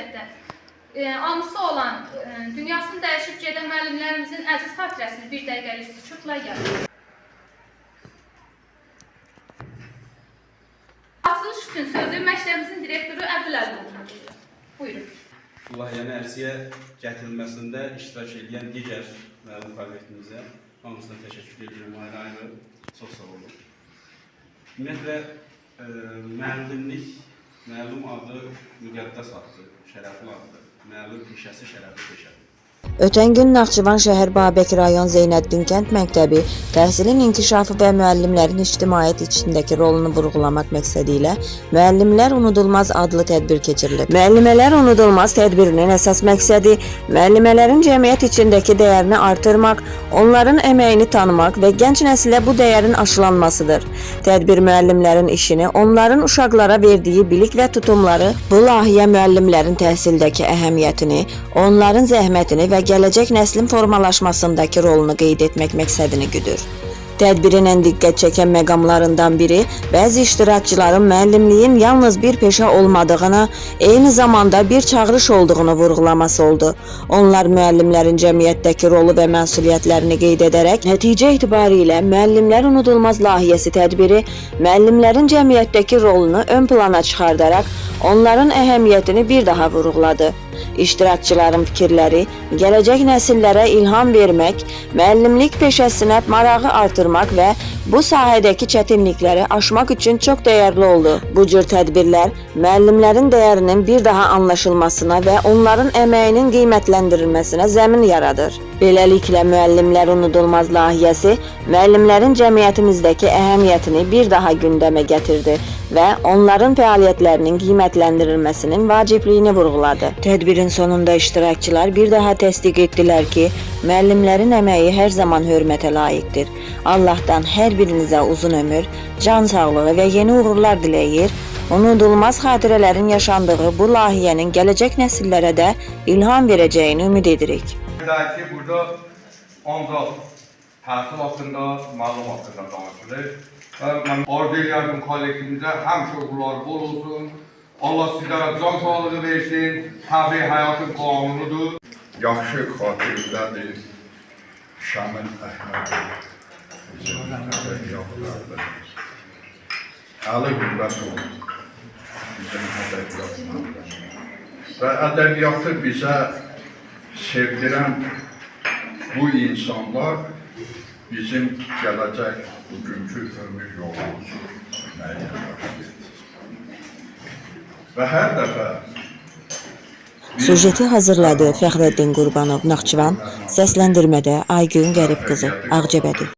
həqiqətən anısı olan, dünyasını dəyişib gedən müəllimlərimizin əziz xatirəsini bir dəqiqəlik sükutla yazır. Açılış üçün sözü məktəbimizin direktoru Əbdüləzovuna verir. Buyurun. Layihənin ərsəyə gətirilməsində iştirak edən digər müəllim kollektivimizə hamısına təşəkkür edirəm. Ayrı-ayrı çox sağ olun. Ümumiyyətlə, müəllim adı müqəddəs addır, şərəfli addır. Müəllim peşəsi şərəfli peşədir. Ötən gün Naxçıvan şəhər Babək rayon Zeynəddin kənd məktəbi təhsilin inkişafı və müəllimlərin ictimaiyyət içindəki rolunu vurğulamaq məqsədi ilə Müəllimlər Unudulmaz adlı tədbir keçirilib. Müəllimələr Unudulmaz tədbirinin əsas məqsədi müəllimələrin cəmiyyət içindəki dəyərini artırmaq, onların əməyini tanımaq və gənc nəsilə bu dəyərin aşılanmasıdır. Tədbir müəllimlərin işini, onların uşaqlara verdiyi bilik və tutumları, bu layihə müəllimlərin təhsildəki əhəmiyyətini, onların zəhmətini və gələcək nəslin formalaşmasındakı rolunu qeyd etmək məqsədini güdür. Tədbirin ən diqqət çəkən məqamlarından biri bəzi iştirakçıların müəllimliyin yalnız bir peşə olmadığını, eyni zamanda bir çağırış olduğunu vurğulaması oldu. Onlar müəllimlərin cəmiyyətdəki rolu və məsuliyyətlərini qeyd edərək, nəticə etibarilə Müəllimlər Unudulmaz layihəsi tədbiri müəllimlərin cəmiyyətdəki rolunu ön plana çıxardaraq, onların əhəmiyyətini bir daha vurğuladı. İştirakçıların fikirləri gələcək nəsillərə ilham vermək, müəllimlik peşəsinə marağı artırmaq və bu sahədəki çətinlikləri aşmaq üçün çox dəyərli oldu. Bu cür tədbirlər müəllimlərin dəyərinin bir daha anlaşılmasına və onların əməyinin qiymətləndirilməsinə zəmin yaradır. Beləliklə, Müəllimlər Unudulmaz layihəsi müəllimlərin cəmiyyətimizdəki əhəmiyyətini bir daha gündəmə gətirdi və onların fəaliyyətlərinin qiymətləndirilməsinin vacibliyini vurğuladı. Tədbirin sonunda iştirakçılar bir daha təsdiq etdilər ki, müəllimlərin əməyi hər zaman hörmətə layiqdir. Allahdan hər birinizə uzun ömür, can sağlığı və yeni uğurlar diləyir. Unudulmaz xatirələrin yaşandığı bu layihənin gələcək nəsillərə də ilham verəcəyini ümid edirik. Ki, burada ancaq təhsil haqqında, məlum haqqında danışılır. Mən arzu edirəm kollektivimizə həmişə uğurlar bol olsun. Allah sizlərə can sağlığı versin. Təbii həyatın qanunudur. Yaxşı xatirədir. Şamil Əhmədov bizim ədəbiyyatlardır. Əli Qürbətov bizim ədəbiyyatlardır. Və ədəbiyyatı bizə sevdirən bu insanlar bizim gələcək bugünkü ömür yolumuzu müəyyənləşdirir. Və hər dəfə Sujeti hazırladı Fəxrəddin Qurbanov, Naxçıvan, səsləndirmədə Aygün Qərib qızı, Ağcabədi.